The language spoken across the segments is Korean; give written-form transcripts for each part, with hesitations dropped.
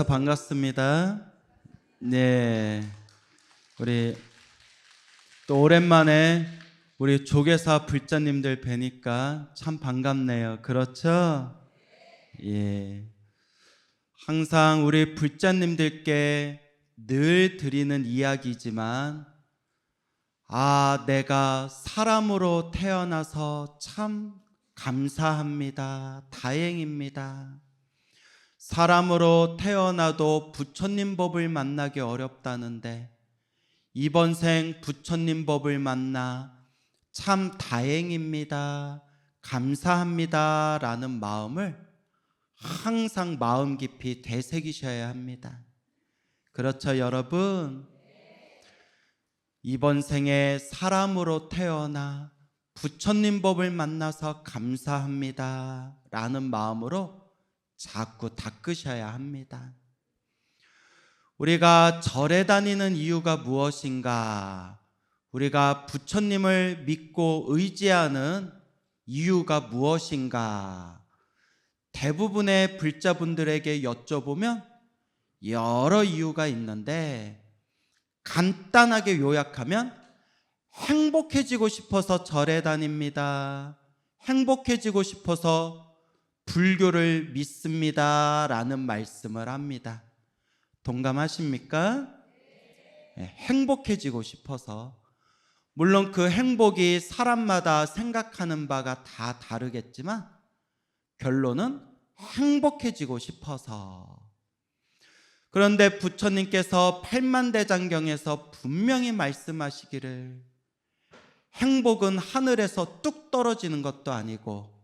반갑습니다. 네, 우리 또 오랜만에 우리 조계사 불자님들 뵈니까 참 반갑네요. 그렇죠? 예. 항상 우리 불자님들께 늘 드리는 이야기지만, 내가 사람으로 태어나서 참 감사합니다. 다행입니다. 사람으로 태어나도 부처님 법을 만나기 어렵다는데 이번 생 부처님 법을 만나 참 다행입니다. 감사합니다. 라는 마음을 항상 마음 깊이 되새기셔야 합니다. 그렇죠, 여러분? 이번 생에 사람으로 태어나 부처님 법을 만나서 감사합니다. 라는 마음으로 자꾸 닦으셔야 합니다. 우리가 절에 다니는 이유가 무엇인가? 우리가 부처님을 믿고 의지하는 이유가 무엇인가? 대부분의 불자분들에게 여쭤보면 여러 이유가 있는데, 간단하게 요약하면 행복해지고 싶어서 절에 다닙니다. 행복해지고 싶어서 불교를 믿습니다. 라는 말씀을 합니다. 동감하십니까? 네, 행복해지고 싶어서. 물론 그 행복이 사람마다 생각하는 바가 다 다르겠지만 결론은 행복해지고 싶어서. 그런데 부처님께서 팔만대장경에서 분명히 말씀하시기를, 행복은 하늘에서 뚝 떨어지는 것도 아니고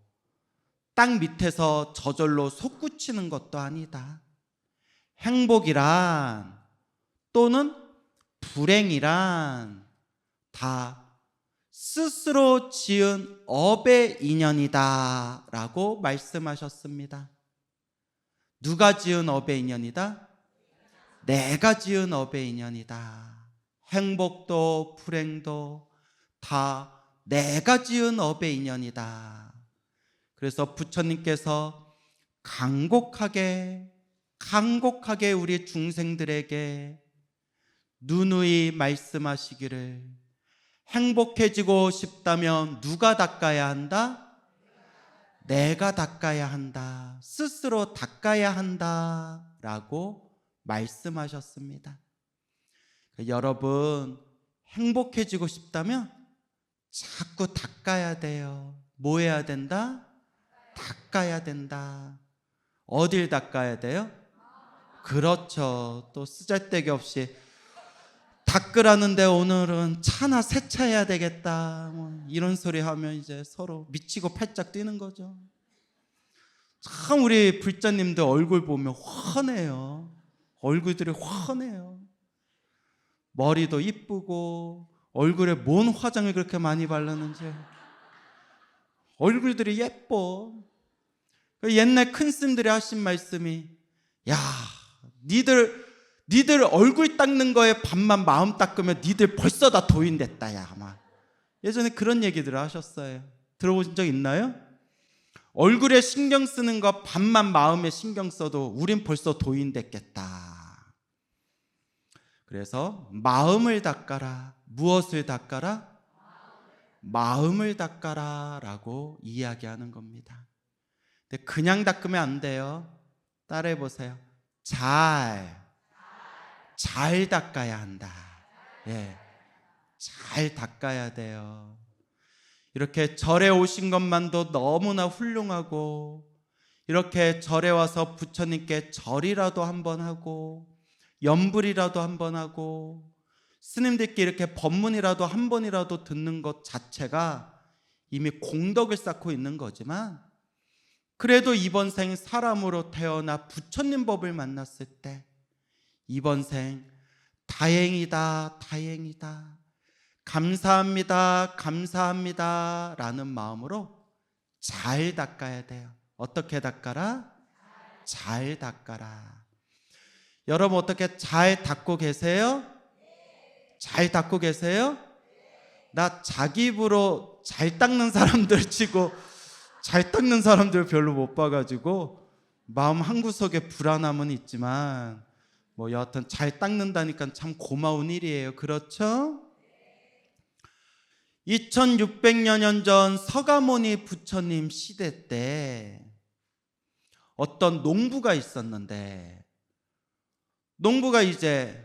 땅 밑에서 저절로 솟구치는 것도 아니다. 행복이란 또는 불행이란 다 스스로 지은 업의 인연이다 라고 말씀하셨습니다. 누가 지은 업의 인연이다? 내가 지은 업의 인연이다. 행복도 불행도 다 내가 지은 업의 인연이다. 그래서 부처님께서 간곡하게 우리 중생들에게 누누이 말씀하시기를, 행복해지고 싶다면 누가 닦아야 한다? 내가 닦아야 한다. 스스로 닦아야 한다 라고 말씀하셨습니다. 여러분, 행복해지고 싶다면 자꾸 닦아야 돼요. 뭐 해야 된다? 닦아야 된다. 어딜 닦아야 돼요? 그렇죠. 또 쓰잘데기 없이 닦으라는데 오늘은 차나 세차해야 되겠다, 이런 소리 하면 이제 서로 미치고 팔짝 뛰는 거죠. 참 우리 불자님들 얼굴 보면 환해요. 얼굴들이 환해요. 머리도 이쁘고 얼굴에 뭔 화장을 그렇게 많이 바르는지 얼굴들이 예뻐. 옛날 큰 스님들이 하신 말씀이, 야, 니들 얼굴 닦는 거에 반만 마음 닦으면 니들 벌써 다 도인됐다, 야. 아마 예전에 그런 얘기들을 하셨어요. 들어보신 적 있나요? 얼굴에 신경 쓰는 거 반만 마음에 신경 써도 우린 벌써 도인됐겠다. 그래서 마음을 닦아라. 무엇을 닦아라? 마음을 닦아라 라고 이야기하는 겁니다. 근데 그냥 닦으면 안 돼요. 따라해 보세요. 잘 닦아야 한다. 예, 잘 닦아야 돼요. 이렇게 절에 오신 것만도 너무나 훌륭하고, 이렇게 절에 와서 부처님께 절이라도 한번 하고 염불이라도 한번 하고 스님들께 이렇게 법문이라도 한 번이라도 듣는 것 자체가 이미 공덕을 쌓고 있는 거지만, 그래도 이번 생 사람으로 태어나 부처님 법을 만났을 때 이번 생 다행이다, 다행이다, 감사합니다, 감사합니다 라는 마음으로 잘 닦아야 돼요. 어떻게 닦아라? 잘 닦아라. 여러분 어떻게 잘 닦고 계세요? 잘 닦고 계세요? 나 자기 입으로 잘 닦는 사람들 치고 잘 닦는 사람들 별로 못 봐가지고 마음 한구석에 불안함은 있지만 뭐 여하튼 잘 닦는다니까 참 고마운 일이에요. 그렇죠? 2600여 년 전 서가모니 부처님 시대 때 어떤 농부가 있었는데, 농부가 이제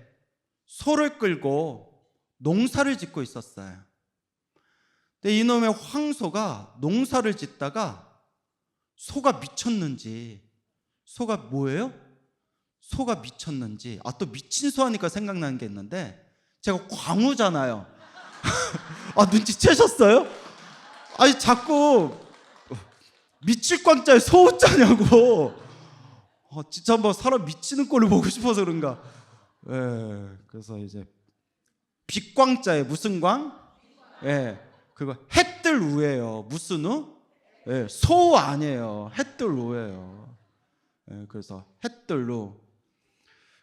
소를 끌고 농사를 짓고 있었어요. 근데 이놈의 황소가 농사를 짓다가 소가 미쳤는지, 소가 뭐예요? 소가 미쳤는지, 또 미친 소 하니까 생각나는 게 있는데, 제가 광우잖아요. 눈치채셨어요? 아니 자꾸 미칠 광자에 소자냐고. 진짜 한번 사람 미치는 꼴을 보고 싶어서 그런가. 그래서 이제 빛광자에 무슨 광? 그거 햇들 우예요. 무슨 우? 소 아니에요. 햇들 우예요. 그래서 햇들 우.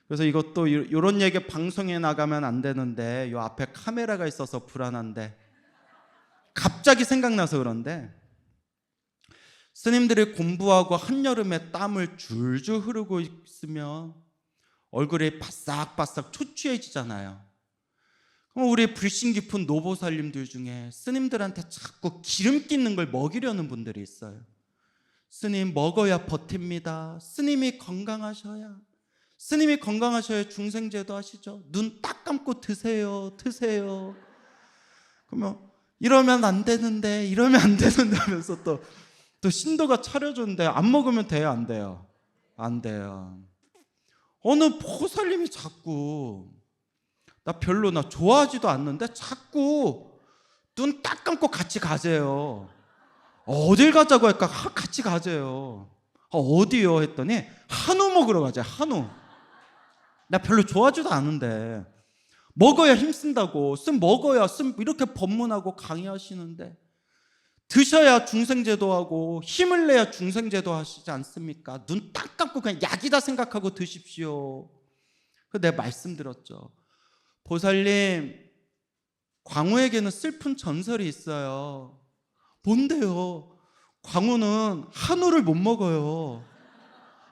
그래서 이것도 이런 얘기 방송에 나가면 안 되는데, 요 앞에 카메라가 있어서 불안한데 갑자기 생각나서 그런데, 스님들이 공부하고 한여름에 땀을 줄줄 흐르고 있으면 얼굴이 바싹바싹 초췌해지잖아요. 그럼 우리 불신 깊은 노보살님들 중에 스님들한테 자꾸 기름 끼는 걸 먹이려는 분들이 있어요. 스님 먹어야 버팁니다. 스님이 건강하셔야 중생제도 하시죠. 눈 딱 감고 드세요. 그러면 이러면 안 되는데 하면서 또 신도가 차려줬는데 안 먹으면 돼요, 안 돼요? 안 돼요. 어느 보살님이 자꾸 나 좋아하지도 않는데 자꾸 눈 딱 감고 같이 가재요. 어딜 가자고 할까? 같이 가재요. 어디요? 했더니 한우 먹으러 가재. 한우. 나 별로 좋아하지도 않은데 먹어야 힘쓴다고, 먹어야 이렇게 법문하고 강의하시는데, 드셔야 중생제도하고 힘을 내야 중생제도 하시지 않습니까? 눈 딱 감고 그냥 약이다 생각하고 드십시오. 내가 말씀드렸죠. 보살님, 광우에게는 슬픈 전설이 있어요. 뭔데요? 광우는 한우를 못 먹어요.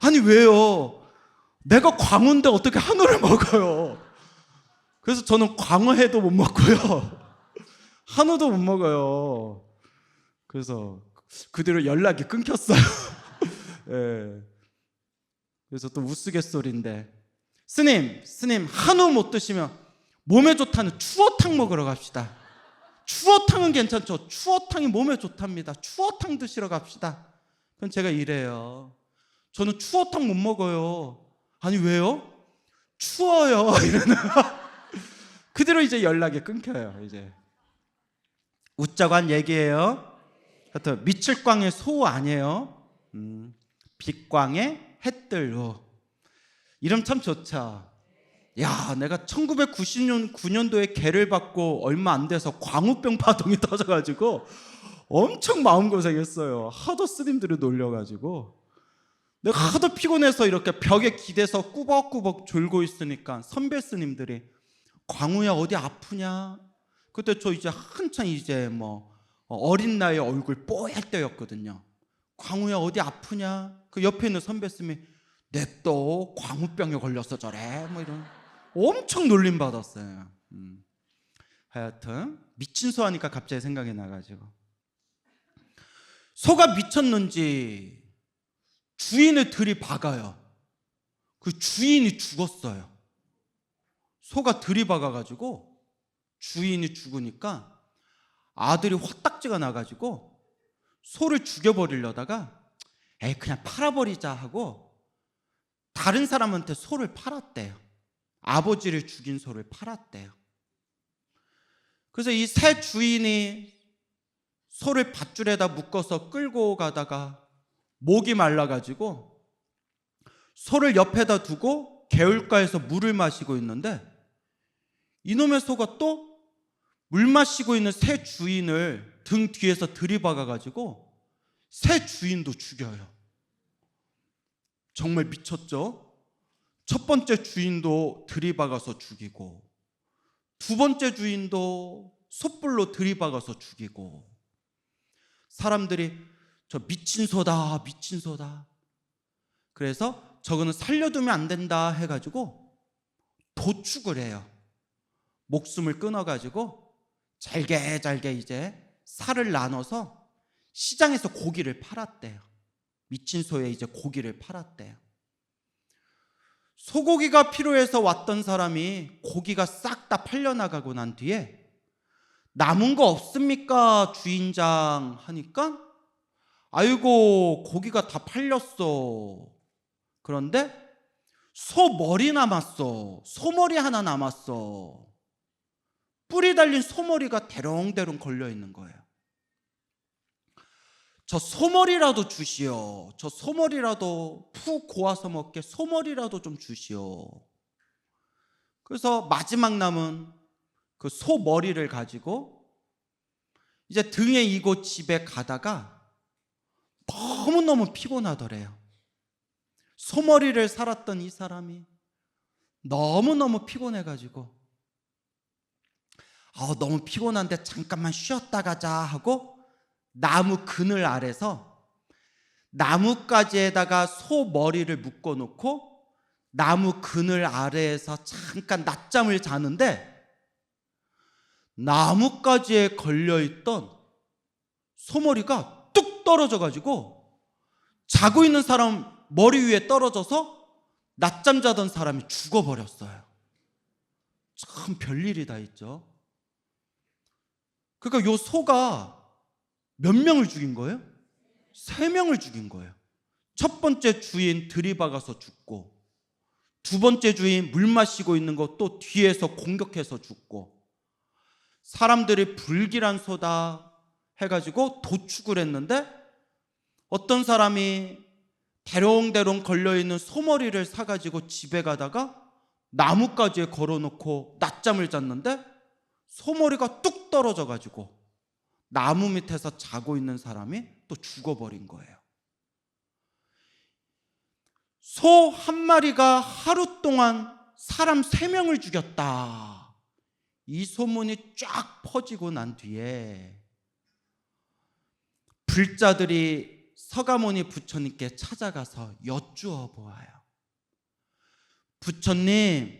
아니 왜요? 내가 광우인데 어떻게 한우를 먹어요? 그래서 저는 광어회도 못 먹고요, 한우도 못 먹어요. 그래서 그 뒤로 연락이 끊겼어요. 그래서 또 우스갯소리인데, 스님 한우 못 드시면 몸에 좋다는 추어탕 먹으러 갑시다. 추어탕은 괜찮죠? 추어탕이 몸에 좋답니다. 추어탕 드시러 갑시다. 그럼 제가 이래요. 저는 추어탕 못 먹어요. 아니 왜요? 추워요. 이러는. 그 뒤로 이제 연락이 끊겨요. 이제 웃자고 한 얘기예요. 하여튼 미칠광의 소 아니에요. 빛광의 햇들로. 이름 참 좋죠. 야, 내가 1999년도에 개를 받고 얼마 안 돼서 광우병 파동이 터져가지고 엄청 마음고생했어요. 하도 스님들이 놀려가지고 내가 하도 피곤해서 이렇게 벽에 기대서 꾸벅꾸벅 졸고 있으니까 선배 스님들이, 광우야 어디 아프냐? 그때 저 이제 한참 이제 어린 나이에 얼굴 뽀얄 때였거든요. 광우야 어디 아프냐? 그 옆에 있는 선배 스님이 내 또 광우병에 걸렸어 저래 이런 엄청 놀림 받았어요. 하여튼 미친 소 하니까 갑자기 생각이 나가지고, 소가 미쳤는지 주인을 들이박아요. 그 주인이 죽었어요. 소가 들이박아가지고 주인이 죽으니까 아들이 화딱지가 나가지고 소를 죽여버리려다가 그냥 팔아버리자 하고 다른 사람한테 소를 팔았대요. 아버지를 죽인 소를 팔았대요. 그래서 이 새 주인이 소를 밧줄에다 묶어서 끌고 가다가 목이 말라가지고 소를 옆에다 두고 개울가에서 물을 마시고 있는데, 이놈의 소가 또 물 마시고 있는 새 주인을 등 뒤에서 들이박아가지고 새 주인도 죽여요. 정말 미쳤죠? 첫 번째 주인도 들이박아서 죽이고, 두 번째 주인도 솥불로 들이박아서 죽이고, 사람들이 저 미친 소다. 그래서 저거는 살려두면 안 된다 해가지고 도축을 해요. 목숨을 끊어가지고 잘게 이제 살을 나눠서 시장에서 고기를 팔았대요. 미친 소에 이제 고기를 팔았대요. 소고기가 필요해서 왔던 사람이 고기가 싹 다 팔려나가고 난 뒤에 남은 거 없습니까 주인장 하니까 아이고 고기가 다 팔렸어. 그런데 소머리 남았어. 소머리 하나 남았어. 뿔이 달린 소머리가 대롱대롱 걸려 있는 거예요. 저 소머리라도 주시오. 저 소머리라도 푹 고아서 먹게 소머리라도 좀 주시오. 그래서 마지막 남은 그 소머리를 가지고 이제 등에 이고 집에 가다가 너무너무 피곤하더래요. 소머리를 살았던 이 사람이 너무너무 피곤해가지고 너무 피곤한데 잠깐만 쉬었다 가자 하고 나무 그늘 아래서 나뭇가지에다가 소머리를 묶어놓고 나무 그늘 아래에서 잠깐 낮잠을 자는데 나뭇가지에 걸려있던 소머리가 뚝 떨어져가지고 자고 있는 사람 머리 위에 떨어져서 낮잠 자던 사람이 죽어버렸어요. 참 별일이 다 있죠. 그러니까 요 소가 몇 명을 죽인 거예요? 3명을 죽인 거예요. 첫 번째 주인 들이박아서 죽고, 두 번째 주인 물 마시고 있는 거 또 뒤에서 공격해서 죽고, 사람들이 불길한 소다 해가지고 도축을 했는데 어떤 사람이 대롱대롱 걸려있는 소머리를 사가지고 집에 가다가 나뭇가지에 걸어놓고 낮잠을 잤는데 소머리가 뚝 떨어져가지고 나무 밑에서 자고 있는 사람이 또 죽어버린 거예요. 소 한 마리가 하루 동안 사람 3명을 죽였다. 이 소문이 쫙 퍼지고 난 뒤에 불자들이 서가모니 부처님께 찾아가서 여쭈어 보아요. 부처님,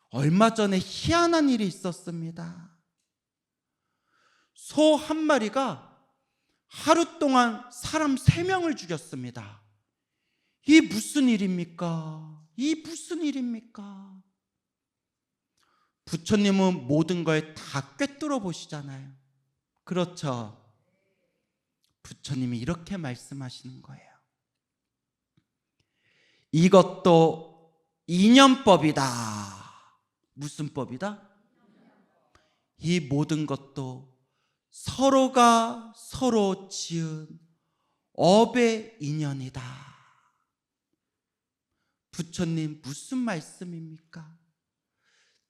얼마 전에 희한한 일이 있었습니다. 소 한 마리가 하루 동안 사람 3명을 죽였습니다. 이 무슨 일입니까? 이 무슨 일입니까? 부처님은 모든 걸 다 꿰뚫어 보시잖아요. 그렇죠? 부처님이 이렇게 말씀하시는 거예요. 이것도 인연법이다. 무슨 법이다? 이 모든 것도 서로가 서로 지은 업의 인연이다. 부처님 무슨 말씀입니까?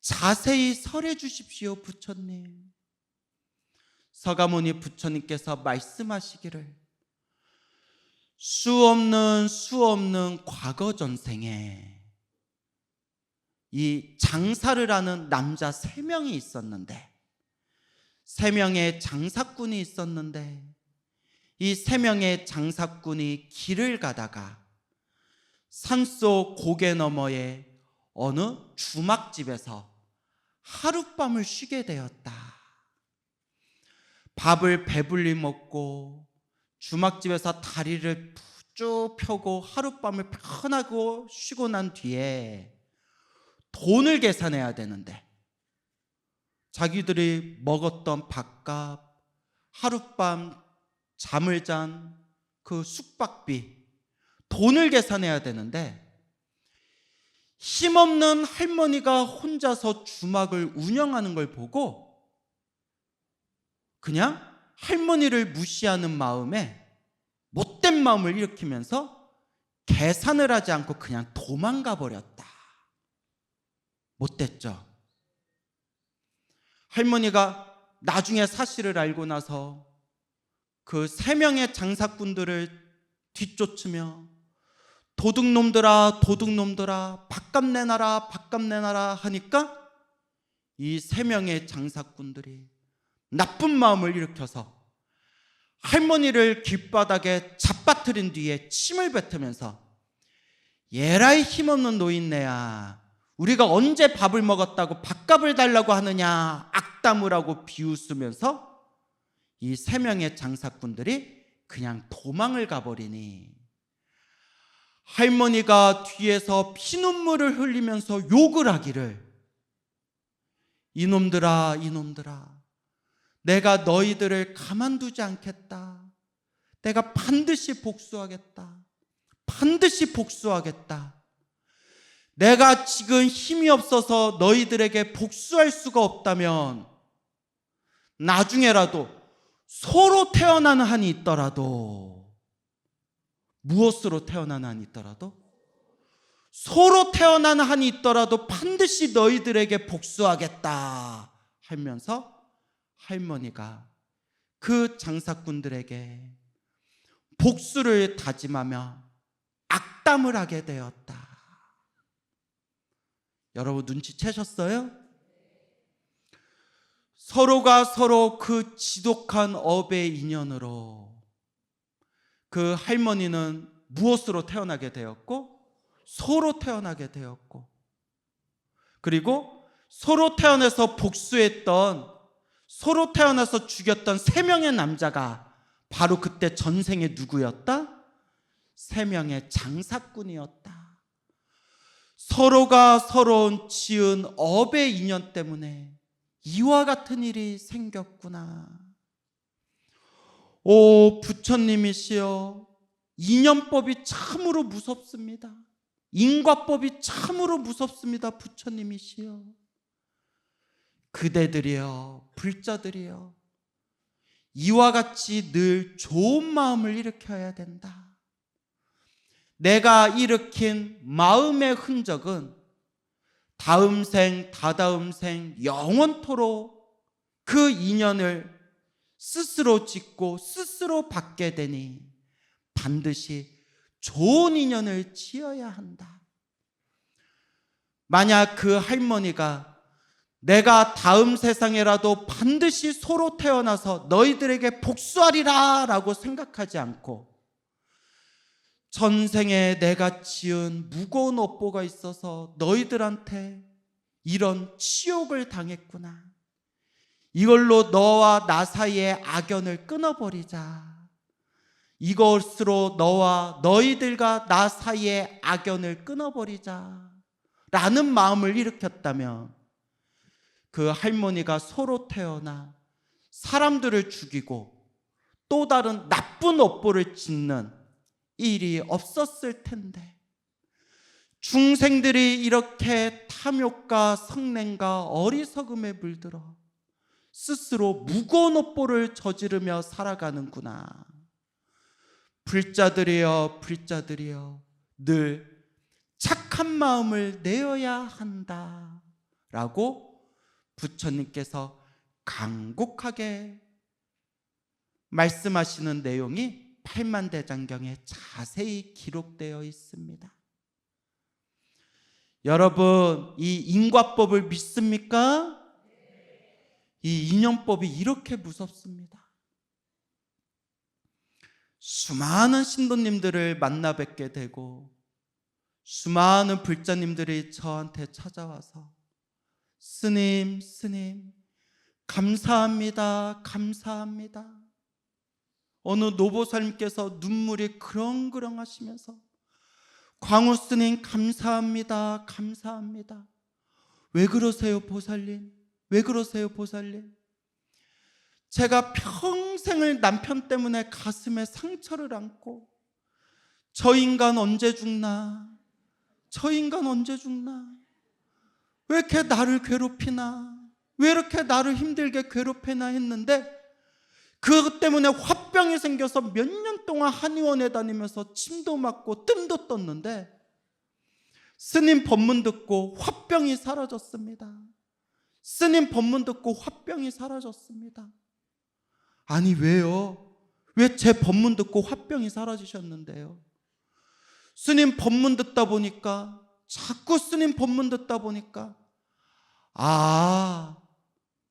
자세히 설해 주십시오, 부처님. 서가모니 부처님께서 말씀하시기를 수 없는 과거 전생에 이 장사를 하는 남자 3명이 있었는데, 3명의 장사꾼이 있었는데, 이 3명의 장사꾼이 길을 가다가 산속 고개 너머에 어느 주막집에서 하룻밤을 쉬게 되었다. 밥을 배불리 먹고 주막집에서 다리를 쭉 펴고 하룻밤을 편하고 쉬고 난 뒤에 돈을 계산해야 되는데, 자기들이 먹었던 밥값, 하룻밤 잠을 잔 그 숙박비, 돈을 계산해야 되는데 힘없는 할머니가 혼자서 주막을 운영하는 걸 보고 그냥 할머니를 무시하는 마음에 못된 마음을 일으키면서 계산을 하지 않고 그냥 도망가 버렸다. 못됐죠? 할머니가 나중에 사실을 알고 나서 그 3명의 장사꾼들을 뒤쫓으며 도둑놈들아 도둑놈들아 밥값 내놔라 밥값 내놔라 하니까 이 3명의 장사꾼들이 나쁜 마음을 일으켜서 할머니를 길바닥에 잡아뜨린 뒤에 침을 뱉으면서 예라이 힘없는 노인네야, 우리가 언제 밥을 먹었다고 밥값을 달라고 하느냐, 악담을 하고 비웃으면서 이 3명의 장사꾼들이 그냥 도망을 가버리니 할머니가 뒤에서 피눈물을 흘리면서 욕을 하기를, 이놈들아 이놈들아, 내가 너희들을 가만두지 않겠다. 내가 반드시 복수하겠다. 반드시 복수하겠다. 내가 지금 힘이 없어서 너희들에게 복수할 수가 없다면 나중에라도 소로 태어나는 한이 있더라도, 무엇으로 태어나는 한이 있더라도, 소로 태어나는 한이 있더라도 반드시 너희들에게 복수하겠다 하면서 할머니가 그 장사꾼들에게 복수를 다짐하며 악담을 하게 되었다. 여러분 눈치채셨어요? 서로가 서로 그 지독한 업의 인연으로 그 할머니는 무엇으로 태어나게 되었고, 소로 태어나게 되었고, 그리고 소로 태어나서 복수했던, 소로 태어나서 죽였던 3명의 남자가 바로 그때 전생에 누구였다? 3명의 장사꾼이었다. 서로가 서로 지은 업의 인연 때문에 이와 같은 일이 생겼구나. 오 부처님이시여, 인연법이 참으로 무섭습니다. 인과법이 참으로 무섭습니다. 부처님이시여, 그대들이여, 불자들이여, 이와 같이 늘 좋은 마음을 일으켜야 된다. 내가 일으킨 마음의 흔적은 다음 생, 다다음 생, 영원토록 그 인연을 스스로 짓고 스스로 받게 되니 반드시 좋은 인연을 지어야 한다. 만약 그 할머니가 내가 다음 세상에라도 반드시 소로 태어나서 너희들에게 복수하리라 라고 생각하지 않고, 전생에 내가 지은 무거운 업보가 있어서 너희들한테 이런 치욕을 당했구나, 이걸로 너와 나 사이의 악연을 끊어버리자, 이것으로 너와 너희들과 나 사이의 악연을 끊어버리자 라는 마음을 일으켰다면 그 할머니가 소로 태어나 사람들을 죽이고 또 다른 나쁜 업보를 짓는 일이 없었을 텐데, 중생들이 이렇게 탐욕과 성냄과 어리석음에 물들어 스스로 무거운 업보를 저지르며 살아가는구나. 불자들이여, 불자들이여, 늘 착한 마음을 내어야 한다 라고 부처님께서 간곡하게 말씀하시는 내용이 팔만대장경에 자세히 기록되어 있습니다. 여러분, 이 인과법을 믿습니까? 이 인연법이 이렇게 무섭습니다. 수많은 신도님들을 만나 뵙게 되고 수많은 불자님들이 저한테 찾아와서 스님, 스님, 감사합니다, 감사합니다. 어느 노보살님께서 눈물이 그렁그렁 하시면서 광우 스님 감사합니다, 감사합니다. 왜 그러세요 보살님? 왜 그러세요 보살님? 제가 평생을 남편 때문에 가슴에 상처를 안고 저 인간 언제 죽나? 저 인간 언제 죽나? 왜 이렇게 나를 괴롭히나? 왜 이렇게 나를 힘들게 괴롭히나 했는데, 그것 때문에 화병이 생겨서 몇 년 동안 한의원에 다니면서 침도 맞고 뜸도 떴는데 스님 법문 듣고 화병이 사라졌습니다. 스님 법문 듣고 화병이 사라졌습니다. 아니 왜요? 왜 제 법문 듣고 화병이 사라지셨는데요? 스님 법문 듣다 보니까, 자꾸 스님 법문 듣다 보니까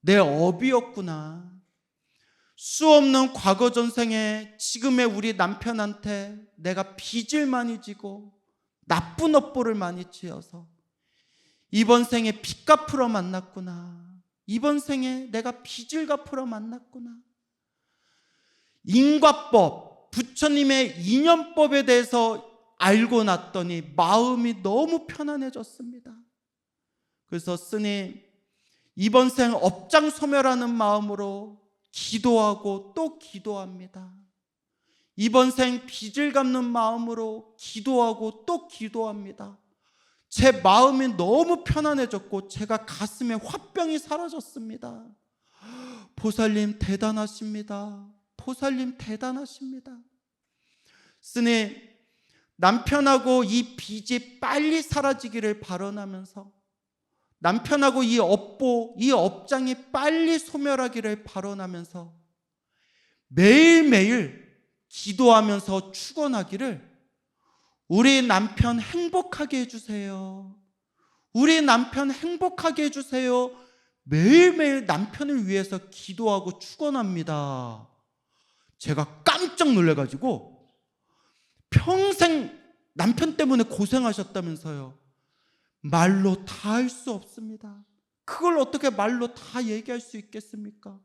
내 업이었구나. 수없는 과거 전생에 지금의 우리 남편한테 내가 빚을 많이 지고 나쁜 업보를 많이 지어서 이번 생에 빚 갚으러 만났구나. 이번 생에 내가 빚을 갚으러 만났구나. 인과법, 부처님의 인연법에 대해서 알고 났더니 마음이 너무 편안해졌습니다. 그래서 스님, 이번 생 업장 소멸하는 마음으로 기도하고 또 기도합니다. 이번 생 빚을 갚는 마음으로 기도하고 또 기도합니다. 제 마음이 너무 편안해졌고 제가 가슴에 화병이 사라졌습니다. 보살님 대단하십니다. 보살님 대단하십니다. 스님, 남편하고 이 빚이 빨리 사라지기를 발언하면서 남편하고 이 업보, 이 업장이 빨리 소멸하기를 발언하면서 매일매일 기도하면서 축원하기를 우리 남편 행복하게 해주세요. 우리 남편 행복하게 해주세요. 매일매일 남편을 위해서 기도하고 축원합니다. 제가 깜짝 놀라가지고 평생 남편 때문에 고생하셨다면서요. 말로 다 할 수 없습니다. 그걸 어떻게 말로 다 얘기할 수 있겠습니까?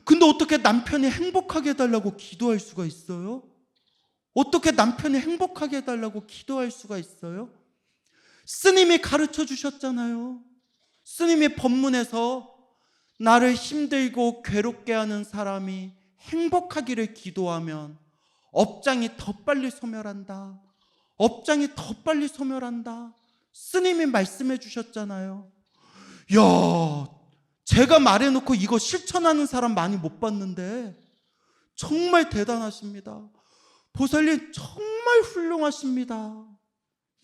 근데 어떻게 남편이 행복하게 해달라고 기도할 수가 있어요? 어떻게 남편이 행복하게 해달라고 기도할 수가 있어요? 스님이 가르쳐 주셨잖아요. 스님이 법문에서 나를 힘들고 괴롭게 하는 사람이 행복하기를 기도하면 업장이 더 빨리 소멸한다. 업장이 더 빨리 소멸한다. 스님이 말씀해 주셨잖아요. 야, 제가 말해놓고 이거 실천하는 사람 많이 못 봤는데 정말 대단하십니다. 보살님 정말 훌륭하십니다.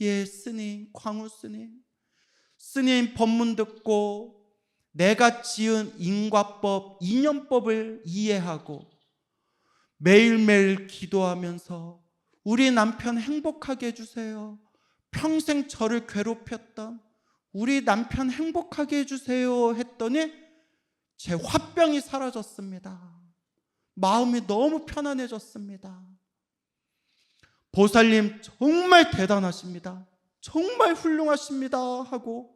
예, 스님, 광우 스님. 스님 법문 듣고 내가 지은 인과법, 인연법을 이해하고 매일매일 기도하면서 우리 남편 행복하게 해주세요. 평생 저를 괴롭혔던 우리 남편 행복하게 해주세요 했더니 제 화병이 사라졌습니다. 마음이 너무 편안해졌습니다. 보살님 정말 대단하십니다. 정말 훌륭하십니다 하고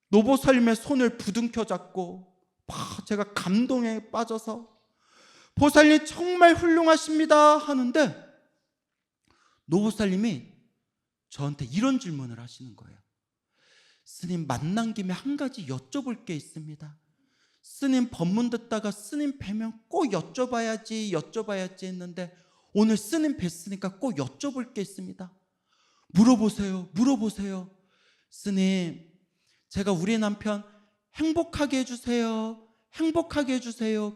노보살님의 손을 부둥켜 잡고 제가 감동에 빠져서 보살님 정말 훌륭하십니다 하는데 노보살님이 저한테 이런 질문을 하시는 거예요. 스님, 만난 김에 한 가지 여쭤볼 게 있습니다. 스님 법문 듣다가 스님 뵈면 꼭 여쭤봐야지 했는데 오늘 스님 뵀으니까 꼭 여쭤볼 게 있습니다. 물어보세요. 스님, 제가 우리 남편 행복하게 해주세요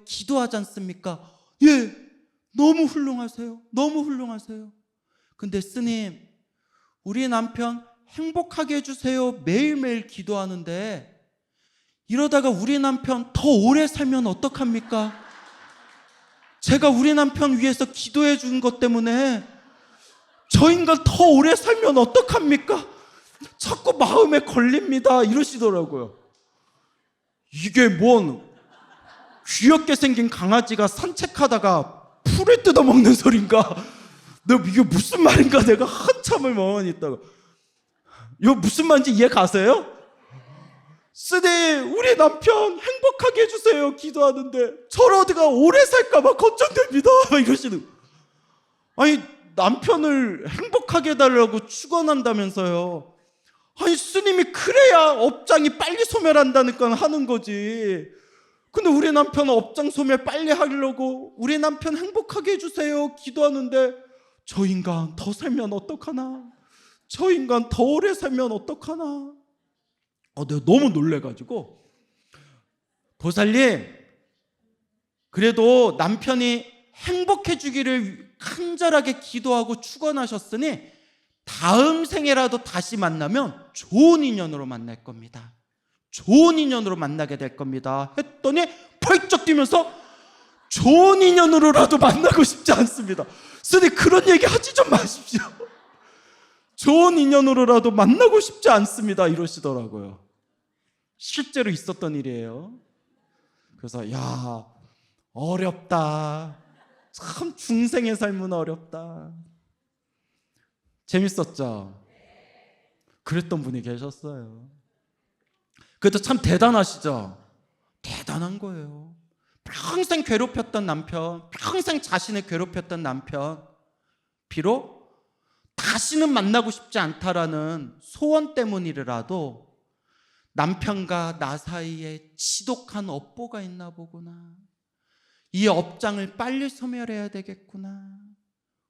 기도하지 않습니까? 예, 너무 훌륭하세요. 근데 스님, 우리 남편 행복하게 해주세요 매일매일 기도하는데 이러다가 우리 남편 더 오래 살면 어떡합니까? 제가 우리 남편 위해서 기도해 준 것 때문에 저 인간 더 오래 살면 어떡합니까? 자꾸 마음에 걸립니다 이러시더라고요. 이게 뭔 귀엽게 생긴 강아지가 산책하다가 풀을 뜯어먹는 소린가? 이게 무슨 말인가 내가 한참을 멍하니 있다가 이거 무슨 말인지 이해 가세요? 스님, 우리 남편 행복하게 해주세요 기도하는데 저러다가 오래 살까봐 걱정됩니다 이러시는. 아니, 남편을 행복하게 해달라고 축원한다면서요. 아니, 스님이 그래야 업장이 빨리 소멸한다니까 하는 거지. 근데 우리 남편은 업장 소멸 빨리 하려고 우리 남편 행복하게 해주세요 기도하는데 저 인간 더 살면 어떡하나? 저 인간 더 오래 살면 어떡하나? 내가 너무 놀래가지고 보살님, 그래도 남편이 행복해지기를 간절하게 기도하고 축원하셨으니 다음 생에라도 다시 만나면 좋은 인연으로 만날 겁니다. 좋은 인연으로 만나게 될 겁니다 했더니 펄쩍 뛰면서 좋은 인연으로라도 만나고 싶지 않습니다. 스님, 그런 얘기 하지 좀 마십시오. 좋은 인연으로라도 만나고 싶지 않습니다 이러시더라고요. 실제로 있었던 일이에요. 그래서 야, 어렵다. 참 중생의 삶은 어렵다. 재밌었죠? 그랬던 분이 계셨어요. 그래도 참 대단하시죠? 대단한 거예요. 평생 괴롭혔던 남편, 평생 자신을 괴롭혔던 남편, 비록 다시는 만나고 싶지 않다라는 소원 때문이라도 남편과 나 사이에 지독한 업보가 있나 보구나. 이 업장을 빨리 소멸해야 되겠구나.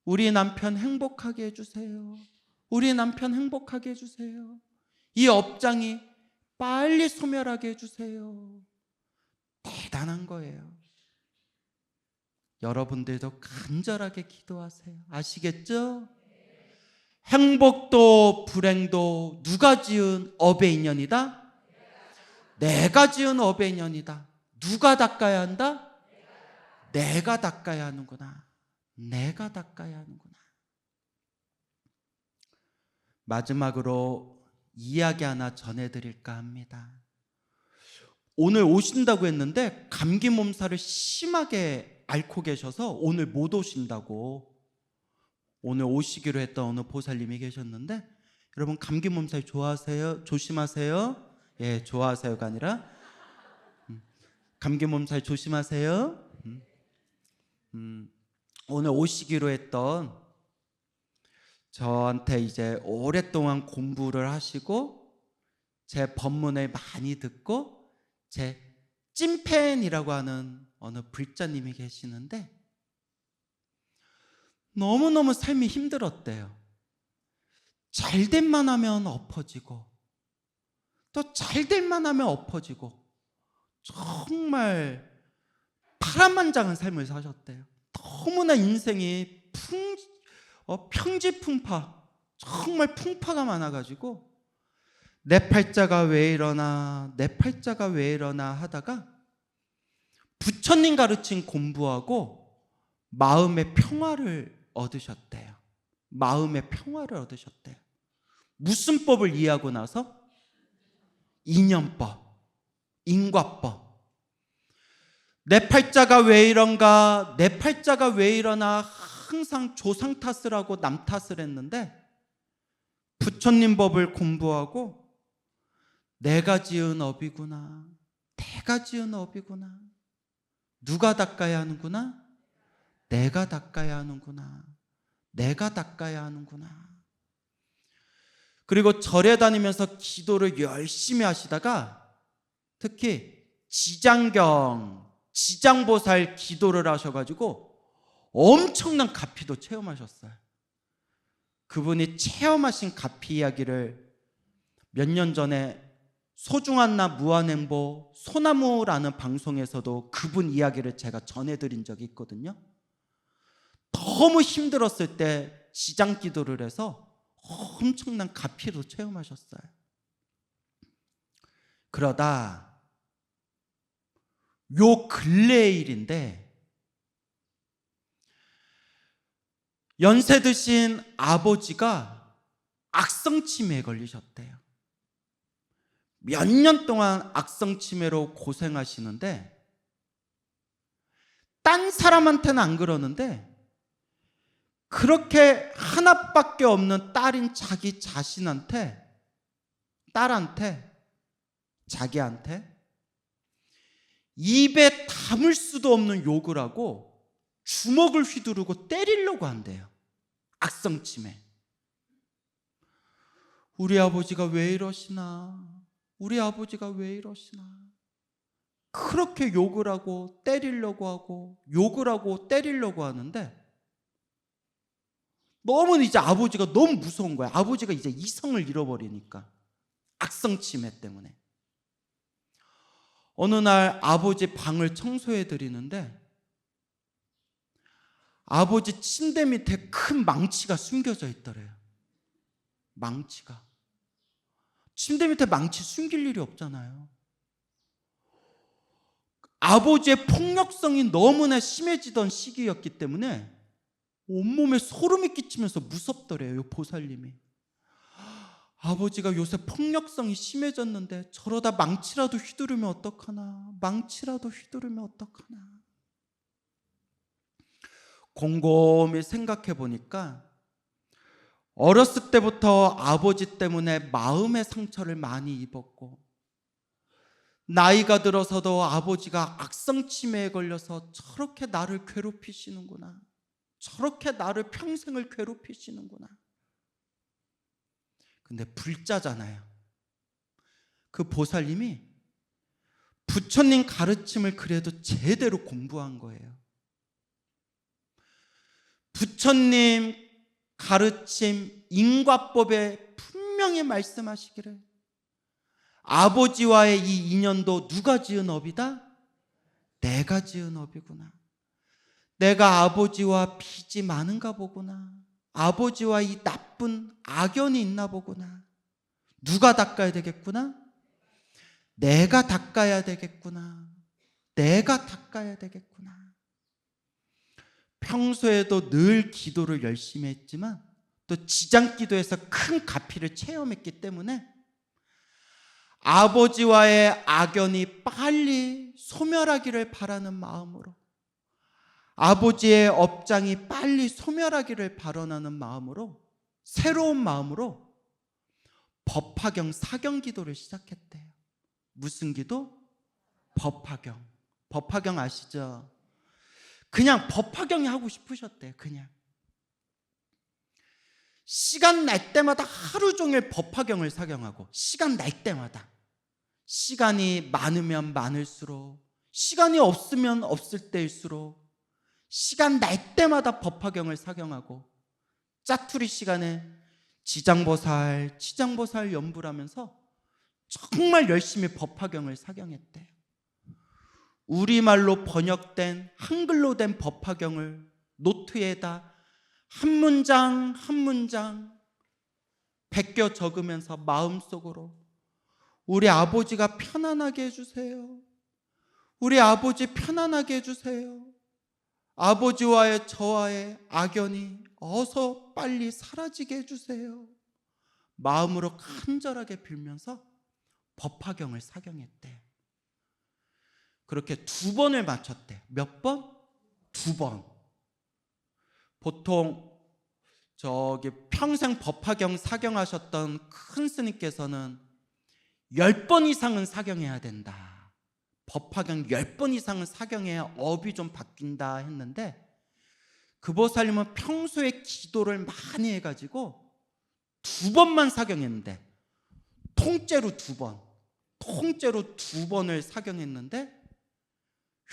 우리 남편 행복하게 해주세요. 우리 남편 행복하게 해주세요. 이 업장이 빨리 소멸하게 해주세요. 대단한 거예요. 여러분들도 간절하게 기도하세요. 아시겠죠? 행복도 불행도 누가 지은 업의 인연이다? 내가 지은 업의 인연이다. 누가 닦아야 한다? 내가 닦아야 하는구나. 내가 닦아야 하는구나. 마지막으로 이야기 하나 전해드릴까 합니다. 오늘 오신다고 했는데 감기 몸살을 심하게 앓고 계셔서 오늘 못 오신다고, 오늘 오시기로 했던 어느 보살님이 계셨는데, 여러분 감기 몸살 좋아하세요? 조심하세요. 예, 좋아하세요가 아니라 감기 몸살 조심하세요. 오늘 오시기로 했던, 저한테 이제 오랫동안 공부를 하시고 제 법문을 많이 듣고 제 찐팬이라고 하는 어느 불자님이 계시는데, 너무너무 삶이 힘들었대요. 잘될만 하면 엎어지고 또 잘될만 하면 엎어지고 정말 파란만장한 삶을 사셨대요. 너무나 인생이 평지풍파, 정말 풍파가 많아가지고 내 팔자가 왜 이러나 내 팔자가 왜 이러나 하다가 부처님 가르친 공부하고 마음의 평화를 얻으셨대요. 마음의 평화를 얻으셨대요. 무슨 법을 이해하고 나서? 인연법, 인과법. 내 팔자가 왜 이런가, 내 팔자가 왜 이러나 항상 조상 탓을 하고 남 탓을 했는데, 부처님 법을 공부하고 내가 지은 업이구나, 내가 지은 업이구나, 누가 닦아야 하는구나, 내가 닦아야 하는구나, 내가 닦아야 하는구나. 그리고 절에 다니면서 기도를 열심히 하시다가 특히 지장보살 기도를 하셔가지고 엄청난 가피도 체험하셨어요. 그분이 체험하신 가피 이야기를 몇 년 전에 소중한 나 무한행보 소나무라는 방송에서도 그분 이야기를 제가 전해드린 적이 있거든요. 너무 힘들었을 때 지장 기도를 해서 엄청난 가피도 체험하셨어요. 그러다 요 근래의 일인데, 연세 드신 아버지가 악성치매에 걸리셨대요. 몇 년 동안 악성치매로 고생하시는데, 딴 사람한테는 안 그러는데 그렇게 하나밖에 없는 딸인 자기 자신한테, 딸한테, 자기한테 입에 담을 수도 없는 욕을 하고 주먹을 휘두르고 때리려고 한대요. 악성치매. 우리 아버지가 왜 이러시나, 우리 아버지가 왜 이러시나. 그렇게 욕을 하고 때리려고 하고 욕을 하고 때리려고 하는데, 너무 이제 아버지가 너무 무서운 거야. 아버지가 이제 이성을 잃어버리니까, 악성치매 때문에. 어느 날 아버지 방을 청소해 드리는데 아버지 침대 밑에 큰 망치가 숨겨져 있더래요. 망치가. 침대 밑에 망치 숨길 일이 없잖아요. 아버지의 폭력성이 너무나 심해지던 시기였기 때문에 온몸에 소름이 끼치면서 무섭더래요, 보살님이. 아버지가 요새 폭력성이 심해졌는데 저러다 망치라도 휘두르면 어떡하나, 망치라도 휘두르면 어떡하나. 곰곰이 생각해 보니까 어렸을 때부터 아버지 때문에 마음의 상처를 많이 입었고, 나이가 들어서도 아버지가 악성 치매에 걸려서 저렇게 나를 괴롭히시는구나, 저렇게 나를 평생을 괴롭히시는구나. 근데 불자잖아요. 그 보살님이 부처님 가르침을 그래도 제대로 공부한 거예요. 부처님 가르침 인과법에 분명히 말씀하시기를, 아버지와의 이 인연도 누가 지은 업이다? 내가 지은 업이구나. 내가 아버지와 빚이 많은가 보구나. 아버지와 이 나쁜 악연이 있나 보구나. 누가 닦아야 되겠구나? 내가 닦아야 되겠구나. 내가 닦아야 되겠구나. 평소에도 늘 기도를 열심히 했지만 또 지장기도에서 큰 가피를 체험했기 때문에 아버지와의 악연이 빨리 소멸하기를 바라는 마음으로, 아버지의 업장이 빨리 소멸하기를 바라는 마음으로, 새로운 마음으로 법화경 사경 기도를 시작했대요. 무슨 기도? 법화경. 법화경 아시죠? 그냥 법화경이 하고 싶으셨대요. 그냥 시간 날 때마다 하루 종일 법화경을 사경하고, 시간 날 때마다, 시간이 많으면 많을수록, 시간이 없으면 없을 때일수록 시간 날 때마다 법화경을 사경하고, 짜투리 시간에 지장보살 연불 하면서 정말 열심히 법화경을 사경했대요. 우리말로 번역된, 한글로 된 법화경을 노트에다 한 문장 한 문장 베껴 적으면서 마음속으로 우리 아버지가 편안하게 해주세요. 우리 아버지 편안하게 해주세요. 아버지와의 저와의 악연이 어서 빨리 사라지게 해주세요. 마음으로 간절하게 빌면서 법화경을 사경했대요. 그렇게 2번을 마쳤대. 몇 번? 2번. 보통 평생 법화경 사경하셨던 큰 스님께서는 10번 이상은 사경해야 된다. 법화경 10번 이상은 사경해야 업이 좀 바뀐다 했는데, 그 보살님은 평소에 기도를 많이 해가지고 2번만 사경했는데, 통째로 2번을 사경했는데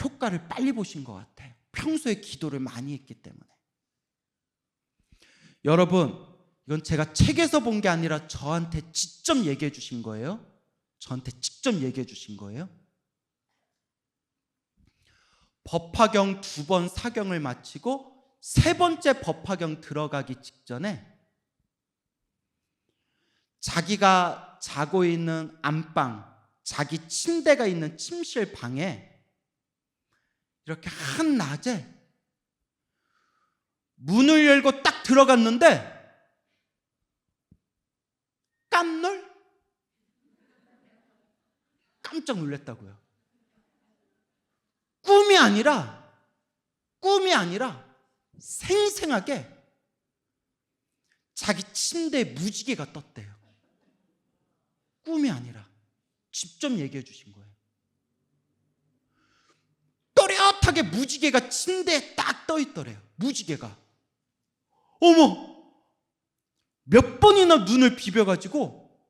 효과를 빨리 보신 것 같아요. 평소에 기도를 많이 했기 때문에. 여러분, 이건 제가 책에서 본 게 아니라 저한테 직접 얘기해 주신 거예요. 저한테 직접 얘기해 주신 거예요. 법화경 2번 사경을 마치고 3번째 법화경 들어가기 직전에 자기가 자고 있는 안방, 자기 침대가 있는 침실 방에 이렇게 한낮에 문을 열고 딱 들어갔는데 깜짝 놀랐다고요. 꿈이 아니라 생생하게 자기 침대에 무지개가 떴대요. 꿈이 아니라 직접 얘기해 주신 거예요. 또렷하게 무지개가 침대에 딱 떠 있더래요. 무지개가. 어머! 몇 번이나 눈을 비벼가지고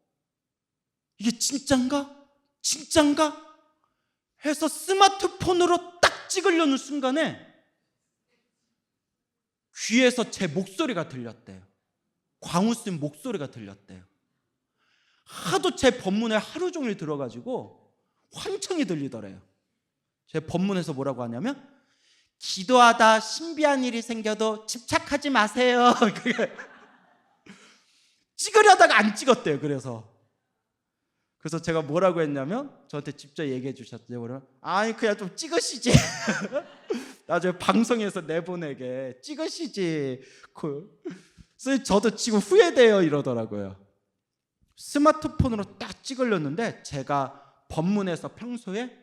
이게 진짠가? 해서 스마트폰으로 딱 찍으려는 순간에 귀에서 제 목소리가 들렸대요. 광우스님 목소리가 들렸대요. 하도 제 법문에 하루 종일 들어가지고 환청이 들리더래요. 제 법문에서 뭐라고 하냐면, 기도하다 신비한 일이 생겨도 집착하지 마세요. 찍으려다가 안 찍었대요. 그래서 제가 뭐라고 했냐면, 저한테 직접 얘기해 주셨대요. 그러면 아니 그냥 좀 찍으시지. 나중에 방송에서 내보내게 찍으시지. 그래서 저도 지금 후회돼요 이러더라고요. 스마트폰으로 딱 찍으려는데, 제가 법문에서 평소에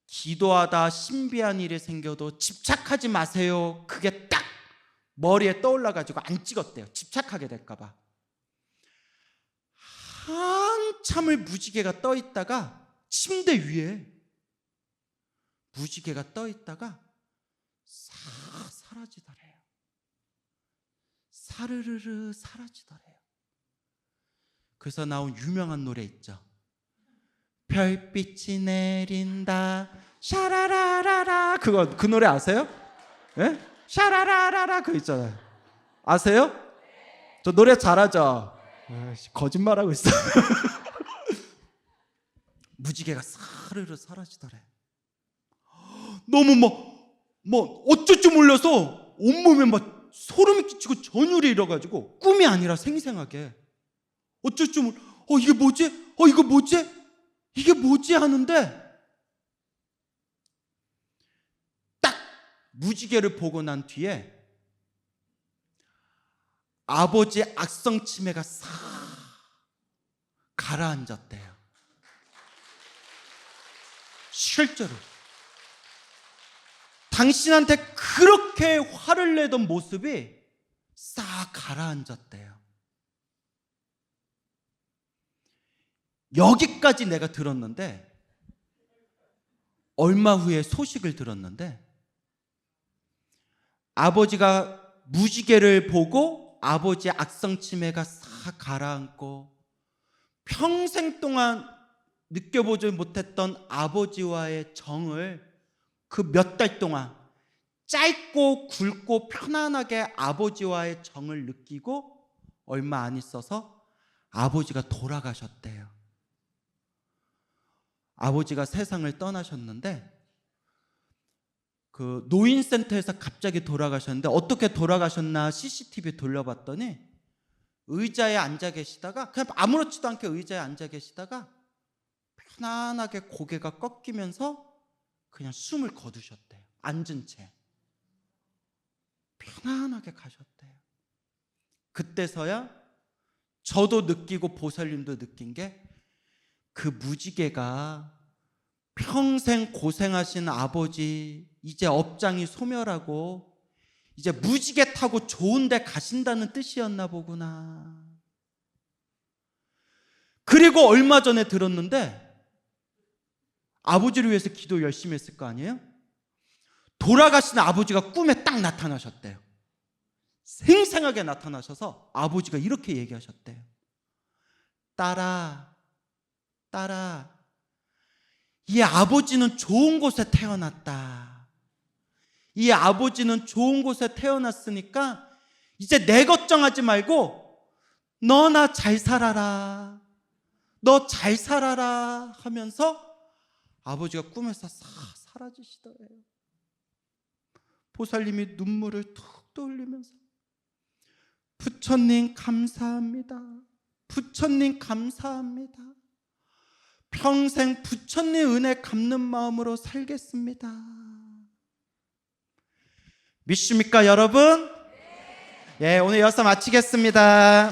기도하다 신비한 일이 생겨도 집착하지 마세요, 그게 딱 머리에 떠올라가지고 안 찍었대요. 집착하게 될까봐. 한참을 무지개가 떠 있다가 침대 위에 무지개가 떠 있다가 싹 사라지더래요. 사르르르 사라지더래요. 그래서 나온 유명한 노래 있죠. 별빛이 내린다 샤라라라라. 그 노래 아세요? 예? 샤라라라라 그거 있잖아요. 아세요? 저 노래 잘하죠? 거짓말하고 있어. 무지개가 사르르 사라지더래. 너무 뭐 어쩔 줄 몰라서 온몸에 막 소름이 끼치고 전율이 일어가지고 꿈이 아니라 생생하게 어쩔 줄 몰라. 이게 뭐지? 이거 뭐지? 이게 뭐지? 하는데 딱 무지개를 보고 난 뒤에 아버지의 악성 치매가 싹 가라앉았대요. 실제로 당신한테 그렇게 화를 내던 모습이 싹 가라앉았대요. 여기까지 내가 들었는데 얼마 후에 소식을 들었는데 아버지가 무지개를 보고 아버지의 악성 치매가 싹 가라앉고 평생 동안 느껴보지 못했던 아버지와의 정을 그 몇 달 동안 짧고 굵고 편안하게 아버지와의 정을 느끼고 얼마 안 있어서 아버지가 돌아가셨대요. 아버지가 세상을 떠나셨는데 그 노인센터에서 갑자기 돌아가셨는데 어떻게 돌아가셨나 CCTV 돌려봤더니 의자에 앉아 계시다가 그냥 아무렇지도 않게 의자에 앉아 계시다가 편안하게 고개가 꺾이면서 그냥 숨을 거두셨대요. 앉은 채 편안하게 가셨대요. 그때서야 저도 느끼고 보살님도 느낀 게 그 무지개가 평생 고생하신 아버지 이제 업장이 소멸하고 이제 무지개 타고 좋은 데 가신다는 뜻이었나 보구나. 그리고 얼마 전에 들었는데 아버지를 위해서 기도 열심히 했을 거 아니에요? 돌아가신 아버지가 꿈에 딱 나타나셨대요. 생생하게 나타나셔서 아버지가 이렇게 얘기하셨대요. 딸아, 이 아버지는 좋은 곳에 태어났다. 이 아버지는 좋은 곳에 태어났으니까 이제 내 걱정하지 말고 너나 잘 살아라. 너 잘 살아라 하면서 아버지가 꿈에서 싹 사라지시더래요. 보살님이 눈물을 툭 떠올리면서 부처님 감사합니다. 부처님 감사합니다. 평생 부처님 은혜 갚는 마음으로 살겠습니다. 믿습니까 여러분? 예, 오늘 여기서 마치겠습니다.